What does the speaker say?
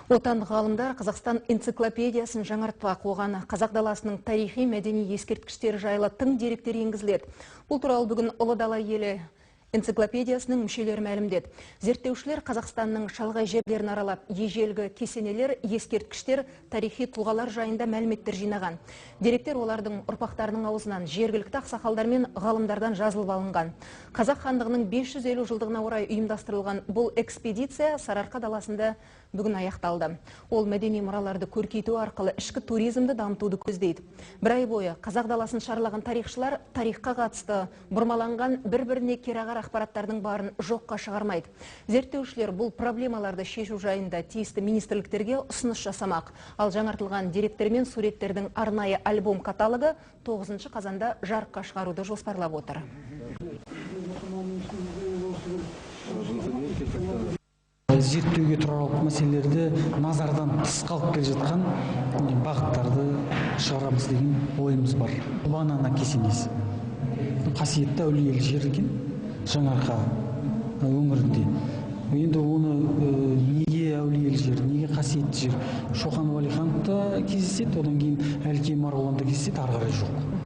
Отандық ғалымдар Қазақстан энциклопедиясын жаңартпақ, оған қазақ даласының тарихи мәдени ескерткіштері жайлы тың деректер енгізіледі. Бұл туралы бүгін Ұлы Дала елі энциклопедиясының мүшелері мәлімдеді. Зерттеушілер Қазақстанның шалғай жерлерін аралап, ежелгі кесенелер, ескерткіштер, тарихи тұлғалар жайында мәліметтер жинаған. Деректер олардың ұрпақтарының аузынан, жергілікті ақсақалдар мен ғалымдардан жазылып алынған. Қазақ хандығының 550 жылдығына орай ұйымдастырылған бұл экспедиция Сарыарқа даласында бүгін аяқталды. Ол мәдени мұраларды көркейту арқылы ішкі туризмді дамытуды көздейді. Бір ай бойы қазақ даласын шарлаған тарихшылар тарихқа қатысты бұрмаланған бір-біріне керағар ақпараттардың барын жоққа шығармайды. Зерттеушілер бұл проблемаларды шешу жайында тиісті министрліктерге ұсыныс жасамақ. Ал жаңартылған деректер мен суреттердің арнайы альбом каталогы 9 қазанда жарыққа шығаруды жоспарлап отыр. Зерттеуге тұрарлық мәселелерді назардан тыс қалып келе жатқан бағыттарды шығарамыз деген ойымыз бар. Банана кесенесі қасиетті әулиелі жер екен Жаңарқа өңірінде. Енді оны неге әулиелі жер, неге қасиетті жер? Шоқан Уәлихановта кездеседі, одан кейін Әлкей Марғұланда кездеседі, ары қарай жоқ.